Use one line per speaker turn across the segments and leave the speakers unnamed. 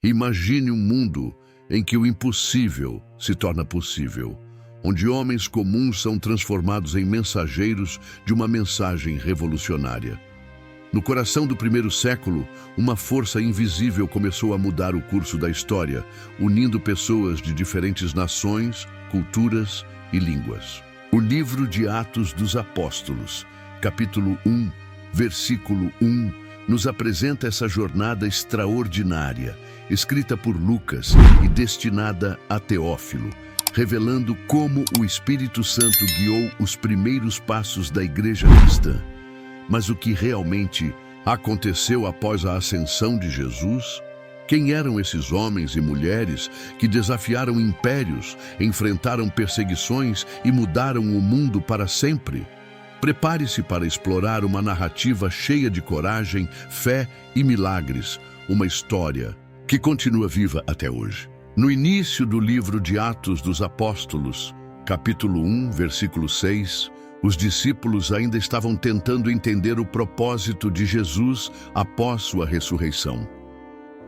Imagine um mundo em que o impossível se torna possível, onde homens comuns são transformados em mensageiros de uma mensagem revolucionária. No coração do primeiro século, uma força invisível começou a mudar o curso da história, unindo pessoas de diferentes nações, culturas e línguas. O livro de Atos dos Apóstolos, capítulo 1, versículo 1, nos apresenta essa jornada extraordinária, escrita por Lucas e destinada a Teófilo, revelando como o Espírito Santo guiou os primeiros passos da igreja cristã. Mas o que realmente aconteceu após a ascensão de Jesus? Quem eram esses homens e mulheres que desafiaram impérios, enfrentaram perseguições e mudaram o mundo para sempre? Prepare-se para explorar uma narrativa cheia de coragem, fé e milagres, uma história que continua viva até hoje. No início do livro de Atos dos Apóstolos, capítulo 1, versículo 6, os discípulos ainda estavam tentando entender o propósito de Jesus após sua ressurreição.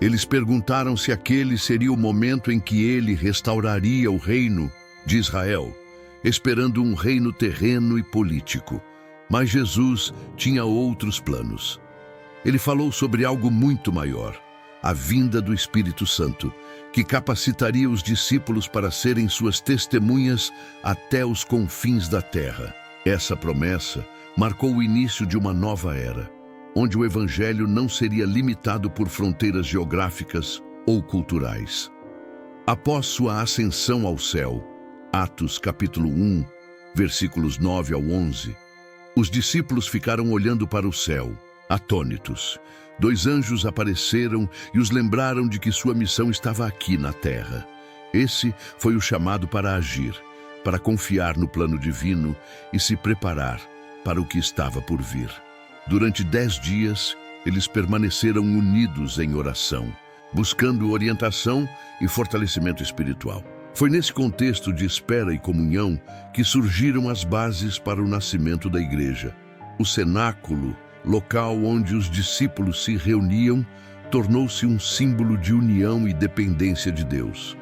Eles perguntaram se aquele seria o momento em que ele restauraria o reino de Israel, esperando um reino terreno e político. Mas Jesus tinha outros planos. Ele falou sobre algo muito maior, a vinda do Espírito Santo, que capacitaria os discípulos para serem suas testemunhas até os confins da terra. Essa promessa marcou o início de uma nova era, onde o Evangelho não seria limitado por fronteiras geográficas ou culturais. Após sua ascensão ao céu, Atos capítulo 1, versículos 9 ao 11, os discípulos ficaram olhando para o céu, atônitos. 2 anjos apareceram e os lembraram de que sua missão estava aqui na terra. Esse foi o chamado para agir, para confiar no plano divino e se preparar para o que estava por vir. Durante 10 dias, eles permaneceram unidos em oração, buscando orientação e fortalecimento espiritual. Foi nesse contexto de espera e comunhão que surgiram as bases para o nascimento da igreja. O cenáculo, local onde os discípulos se reuniam, tornou-se um símbolo de união e dependência de Deus.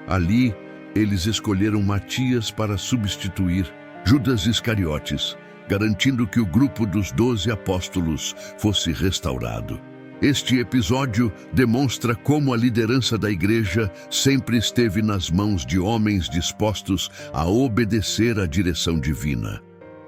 Ali, eles escolheram Matias para substituir Judas Iscariotes, garantindo que o grupo dos 12 apóstolos fosse restaurado. Este episódio demonstra como a liderança da igreja sempre esteve nas mãos de homens dispostos a obedecer à direção divina.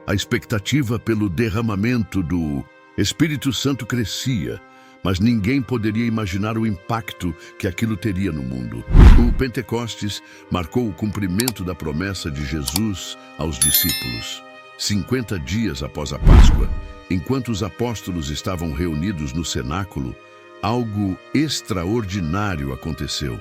A expectativa pelo derramamento do Espírito Santo crescia, mas ninguém poderia imaginar o impacto que aquilo teria no mundo. O Pentecostes marcou o cumprimento da promessa de Jesus aos discípulos. 50 dias após a Páscoa, enquanto os apóstolos estavam reunidos no cenáculo, algo extraordinário aconteceu.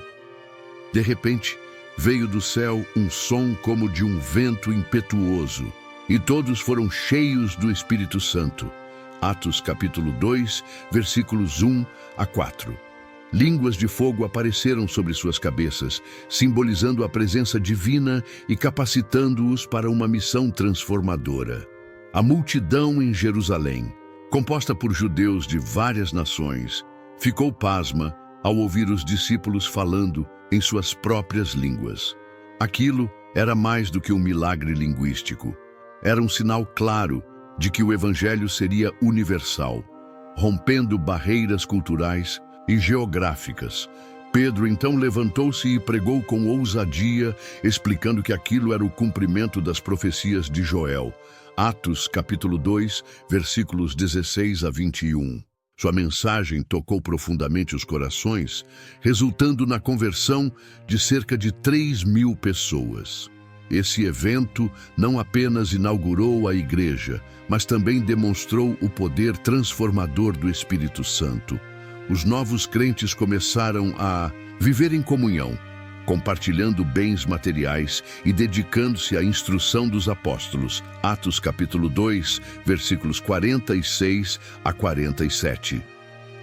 De repente, veio do céu um som como de um vento impetuoso, e todos foram cheios do Espírito Santo. Atos capítulo 2, versículos 1 a 4. Línguas de fogo apareceram sobre suas cabeças, simbolizando a presença divina e capacitando-os para uma missão transformadora. A multidão em Jerusalém, composta por judeus de várias nações, ficou pasma ao ouvir os discípulos falando em suas próprias línguas. Aquilo era mais do que um milagre linguístico. Era um sinal claro de que o Evangelho seria universal, rompendo barreiras culturais e geográficas. Pedro então levantou-se e pregou com ousadia, explicando que aquilo era o cumprimento das profecias de Joel. Atos capítulo 2, versículos 16 a 21. Sua mensagem tocou profundamente os corações, resultando na conversão de cerca de 3.000 pessoas. Esse evento não apenas inaugurou a igreja, mas também demonstrou o poder transformador do Espírito Santo. Os novos crentes começaram a viver em comunhão, compartilhando bens materiais e dedicando-se à instrução dos apóstolos. Atos capítulo 2, versículos 46 a 47.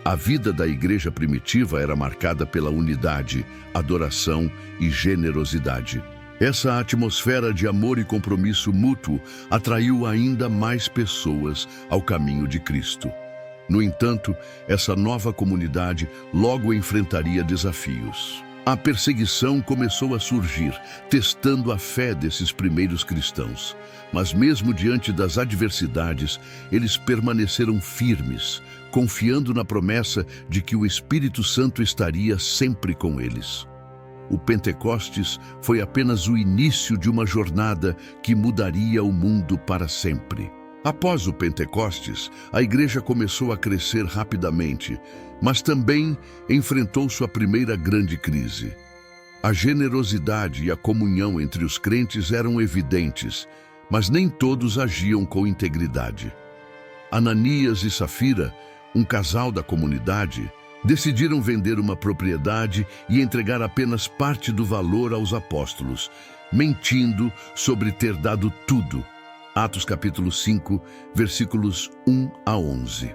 A vida da igreja primitiva era marcada pela unidade, adoração e generosidade. Essa atmosfera de amor e compromisso mútuo atraiu ainda mais pessoas ao caminho de Cristo. No entanto, essa nova comunidade logo enfrentaria desafios. A perseguição começou a surgir, testando a fé desses primeiros cristãos. Mas mesmo diante das adversidades, eles permaneceram firmes, confiando na promessa de que o Espírito Santo estaria sempre com eles. O Pentecostes foi apenas o início de uma jornada que mudaria o mundo para sempre. Após o Pentecostes, a igreja começou a crescer rapidamente, mas também enfrentou sua primeira grande crise. A generosidade e a comunhão entre os crentes eram evidentes, mas nem todos agiam com integridade. Ananias e Safira, um casal da comunidade, decidiram vender uma propriedade e entregar apenas parte do valor aos apóstolos, mentindo sobre ter dado tudo. Atos capítulo 5, versículos 1 a 11.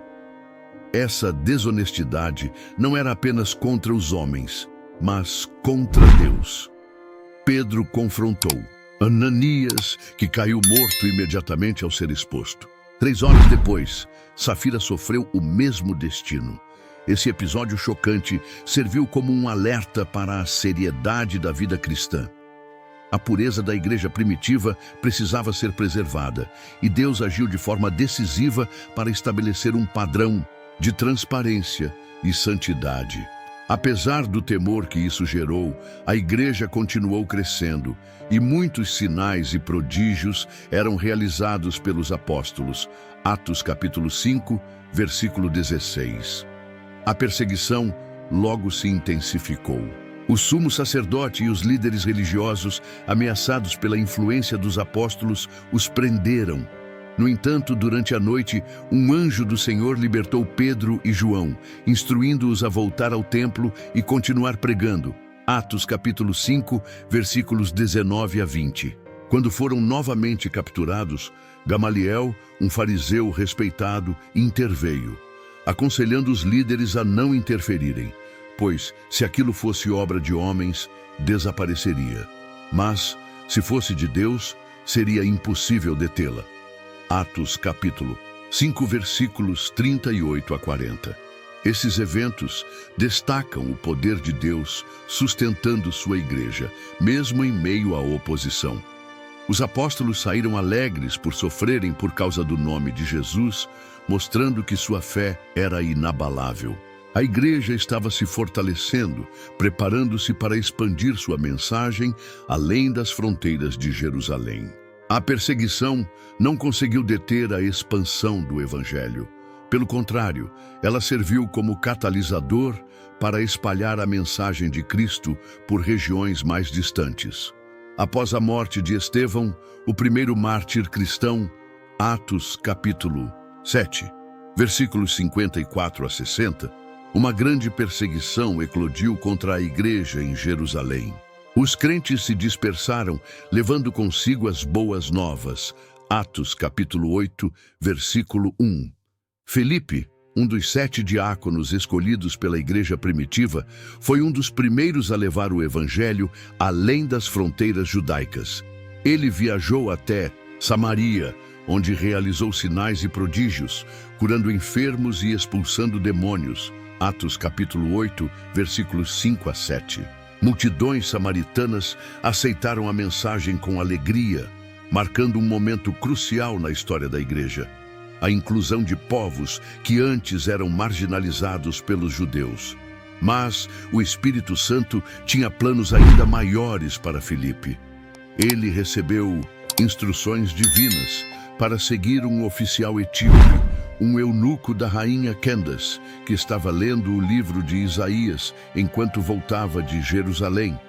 Essa desonestidade não era apenas contra os homens, mas contra Deus. Pedro confrontou Ananias, que caiu morto imediatamente ao ser exposto. 3 horas depois, Safira sofreu o mesmo destino. Esse episódio chocante serviu como um alerta para a seriedade da vida cristã. A pureza da igreja primitiva precisava ser preservada, e Deus agiu de forma decisiva para estabelecer um padrão de transparência e santidade. Apesar do temor que isso gerou, a igreja continuou crescendo, e muitos sinais e prodígios eram realizados pelos apóstolos. Atos capítulo 5, versículo 16. A perseguição logo se intensificou. O sumo sacerdote e os líderes religiosos, ameaçados pela influência dos apóstolos, os prenderam. No entanto, durante a noite, um anjo do Senhor libertou Pedro e João, instruindo-os a voltar ao templo e continuar pregando. Atos capítulo 5, versículos 19 a 20. Quando foram novamente capturados, Gamaliel, um fariseu respeitado, interveio, aconselhando os líderes a não interferirem, pois, se aquilo fosse obra de homens, desapareceria. Mas, se fosse de Deus, seria impossível detê-la. Atos capítulo 5, versículos 38 a 40. Esses eventos destacam o poder de Deus sustentando sua igreja, mesmo em meio à oposição. Os apóstolos saíram alegres por sofrerem por causa do nome de Jesus, mostrando que sua fé era inabalável. A igreja estava se fortalecendo, preparando-se para expandir sua mensagem além das fronteiras de Jerusalém. A perseguição não conseguiu deter a expansão do Evangelho. Pelo contrário, ela serviu como catalisador para espalhar a mensagem de Cristo por regiões mais distantes. Após a morte de Estevão, o primeiro mártir cristão, Atos capítulo 7, versículos 54 a 60, uma grande perseguição eclodiu contra a igreja em Jerusalém. Os crentes se dispersaram, levando consigo as boas novas. Atos capítulo 8, versículo 1. Felipe, um dos 7 diáconos escolhidos pela igreja primitiva, foi um dos primeiros a levar o evangelho além das fronteiras judaicas. Ele viajou até Samaria, onde realizou sinais e prodígios, curando enfermos e expulsando demônios. Atos capítulo 8, versículos 5 a 7. Multidões samaritanas aceitaram a mensagem com alegria, marcando um momento crucial na história da igreja: a inclusão de povos que antes eram marginalizados pelos judeus. Mas o Espírito Santo tinha planos ainda maiores para Filipe. Ele recebeu instruções divinas para seguir um oficial etíope, um eunuco da rainha Candace, que estava lendo o livro de Isaías enquanto voltava de Jerusalém.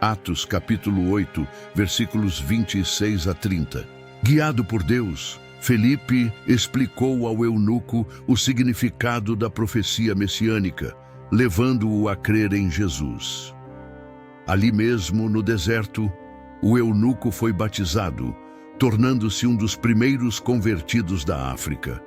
Atos capítulo 8, versículos 26 a 30. Guiado por Deus, Felipe explicou ao eunuco o significado da profecia messiânica, levando-o a crer em Jesus. Ali mesmo, no deserto, o eunuco foi batizado, tornando-se um dos primeiros convertidos da África.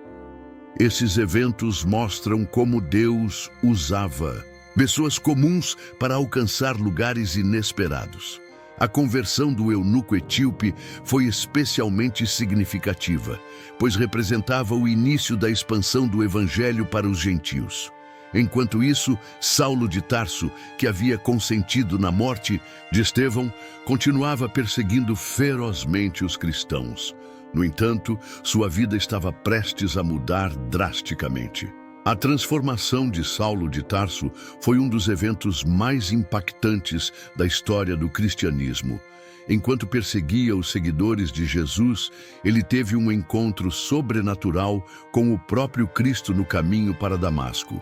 Esses eventos mostram como Deus usava pessoas comuns para alcançar lugares inesperados. A conversão do eunuco etíope foi especialmente significativa, pois representava o início da expansão do evangelho para os gentios. Enquanto isso, Saulo de Tarso, que havia consentido na morte de Estevão, continuava perseguindo ferozmente os cristãos. No entanto, sua vida estava prestes a mudar drasticamente. A transformação de Saulo de Tarso foi um dos eventos mais impactantes da história do cristianismo. Enquanto perseguia os seguidores de Jesus, ele teve um encontro sobrenatural com o próprio Cristo no caminho para Damasco.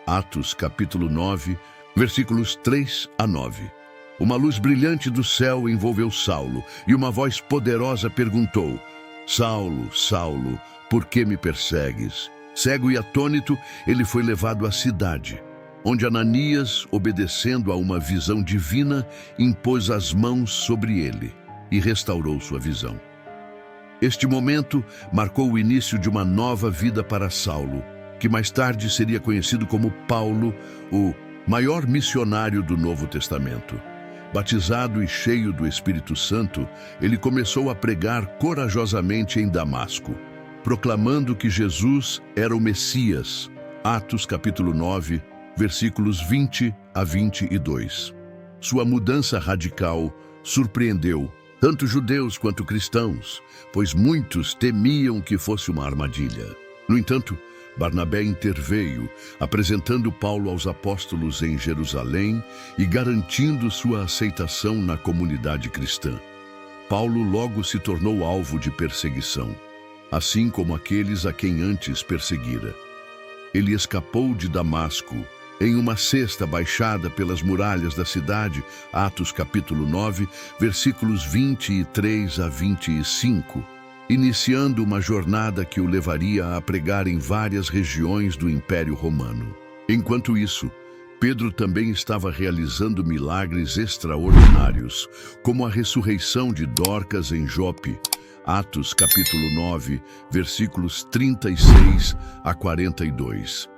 Atos capítulo 9, versículos 3 a 9. Uma luz brilhante do céu envolveu Saulo, e uma voz poderosa perguntou: Saulo, Saulo, por que me persegues? Cego e atônito, ele foi levado à cidade, onde Ananias, obedecendo a uma visão divina, impôs as mãos sobre ele e restaurou sua visão. Este momento marcou o início de uma nova vida para Saulo, que mais tarde seria conhecido como Paulo, o maior missionário do Novo Testamento. Batizado e cheio do Espírito Santo, ele começou a pregar corajosamente em Damasco, proclamando que Jesus era o Messias. Atos capítulo 9, versículos 20 a 22. Sua mudança radical surpreendeu tanto judeus quanto cristãos, pois muitos temiam que fosse uma armadilha. No entanto, Barnabé interveio, apresentando Paulo aos apóstolos em Jerusalém e garantindo sua aceitação na comunidade cristã. Paulo logo se tornou alvo de perseguição, assim como aqueles a quem antes perseguira. Ele escapou de Damasco em uma cesta baixada pelas muralhas da cidade, Atos capítulo 9, versículos 23 a 25, iniciando uma jornada que o levaria a pregar em várias regiões do Império Romano. Enquanto isso, Pedro também estava realizando milagres extraordinários, como a ressurreição de Dorcas em Jope, Atos capítulo 9, versículos 36 a 42,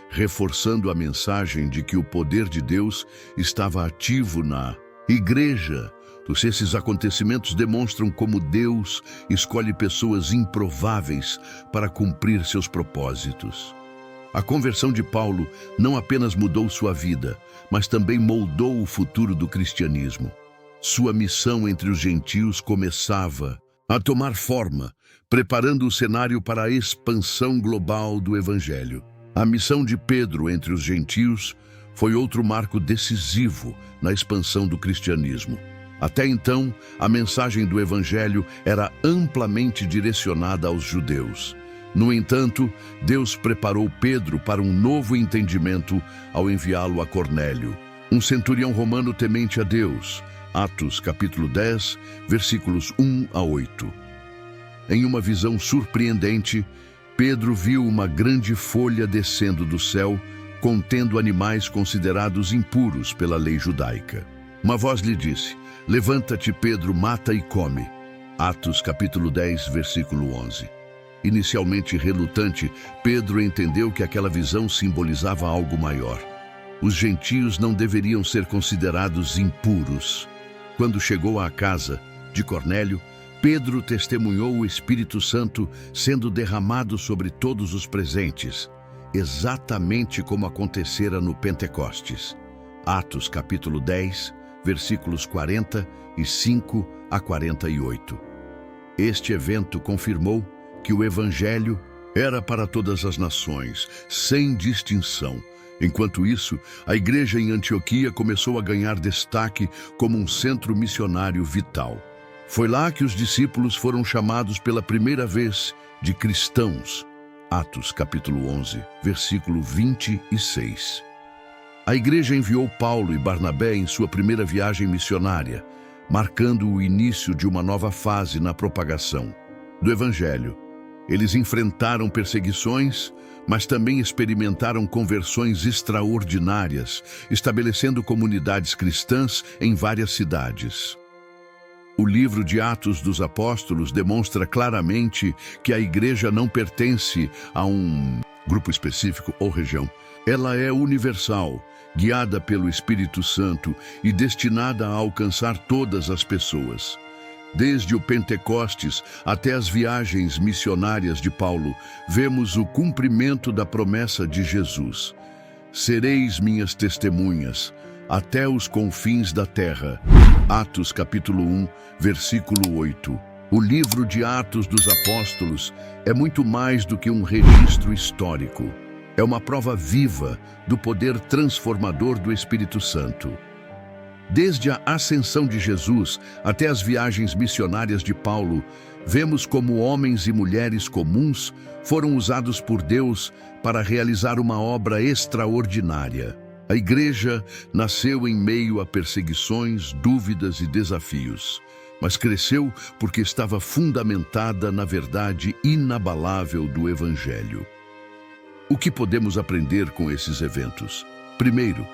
reforçando a mensagem de que o poder de Deus estava ativo na igreja. Esses acontecimentos demonstram como Deus escolhe pessoas improváveis para cumprir seus propósitos. A conversão de Paulo não apenas mudou sua vida, mas também moldou o futuro do cristianismo. Sua missão entre os gentios começava a tomar forma, preparando o cenário para a expansão global do Evangelho. A missão de Pedro entre os gentios foi outro marco decisivo na expansão do cristianismo. Até então, a mensagem do Evangelho era amplamente direcionada aos judeus. No entanto, Deus preparou Pedro para um novo entendimento ao enviá-lo a Cornélio, um centurião romano temente a Deus. Atos capítulo 10, versículos 1 a 8. Em uma visão surpreendente, Pedro viu uma grande folha descendo do céu, contendo animais considerados impuros pela lei judaica. Uma voz lhe disse: Levanta-te, Pedro, mata e come. Atos capítulo 10, versículo 11. Inicialmente relutante, Pedro entendeu que aquela visão simbolizava algo maior. Os gentios não deveriam ser considerados impuros. Quando chegou à casa de Cornélio, Pedro testemunhou o Espírito Santo sendo derramado sobre todos os presentes, exatamente como acontecera no Pentecostes. Atos capítulo 10, versículos 45 a 48. Este evento confirmou que o Evangelho era para todas as nações, sem distinção. Enquanto isso, a igreja em Antioquia começou a ganhar destaque como um centro missionário vital. Foi lá que os discípulos foram chamados pela primeira vez de cristãos. Atos capítulo 11, versículo 26. A igreja enviou Paulo e Barnabé em sua primeira viagem missionária, marcando o início de uma nova fase na propagação do Evangelho. Eles enfrentaram perseguições, mas também experimentaram conversões extraordinárias, estabelecendo comunidades cristãs em várias cidades. O livro de Atos dos Apóstolos demonstra claramente que a igreja não pertence a um grupo específico ou região, Ela é universal, guiada pelo Espírito Santo e destinada a alcançar todas as pessoas. Desde o Pentecostes até as viagens missionárias de Paulo, vemos o cumprimento da promessa de Jesus. Sereis minhas testemunhas, até os confins da terra. Atos capítulo 1, versículo 8. O livro de Atos dos Apóstolos é muito mais do que um registro histórico. É uma prova viva do poder transformador do Espírito Santo. Desde a ascensão de Jesus até as viagens missionárias de Paulo, vemos como homens e mulheres comuns foram usados por Deus para realizar uma obra extraordinária. A igreja nasceu em meio a perseguições, dúvidas e desafios, mas cresceu porque estava fundamentada na verdade inabalável do Evangelho. O que podemos aprender com esses eventos? Primeiro,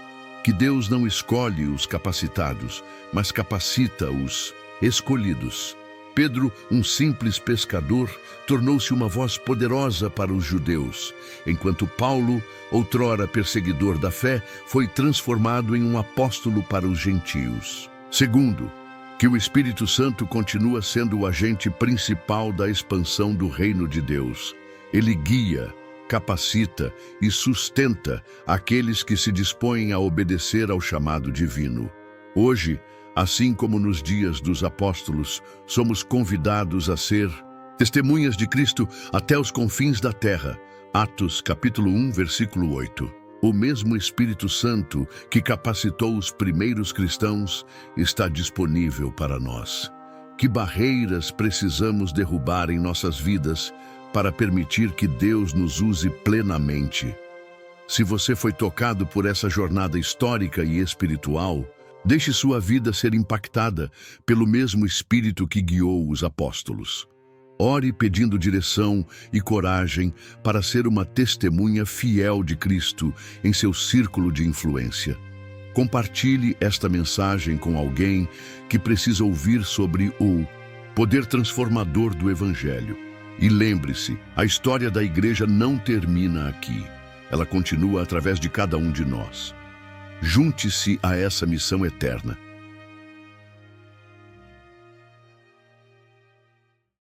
que Deus não escolhe os capacitados, mas capacita os escolhidos. Pedro, um simples pescador, tornou-se uma voz poderosa para os judeus, enquanto Paulo, outrora perseguidor da fé, foi transformado em um apóstolo para os gentios. Segundo, que o Espírito Santo continua sendo o agente principal da expansão do reino de Deus. Ele guia, capacita e sustenta aqueles que se dispõem a obedecer ao chamado divino. Hoje, assim como nos dias dos apóstolos, somos convidados a ser testemunhas de Cristo até os confins da terra. Atos capítulo 1, versículo 8. O mesmo Espírito Santo que capacitou os primeiros cristãos está disponível para nós. Que barreiras precisamos derrubar em nossas vidas para permitir que Deus nos use plenamente? Se você foi tocado por essa jornada histórica e espiritual, deixe sua vida ser impactada pelo mesmo Espírito que guiou os apóstolos. Ore pedindo direção e coragem para ser uma testemunha fiel de Cristo em seu círculo de influência. Compartilhe esta mensagem com alguém que precisa ouvir sobre o poder transformador do Evangelho. E lembre-se, a história da igreja não termina aqui. Ela continua através de cada um de nós. Junte-se a essa missão eterna.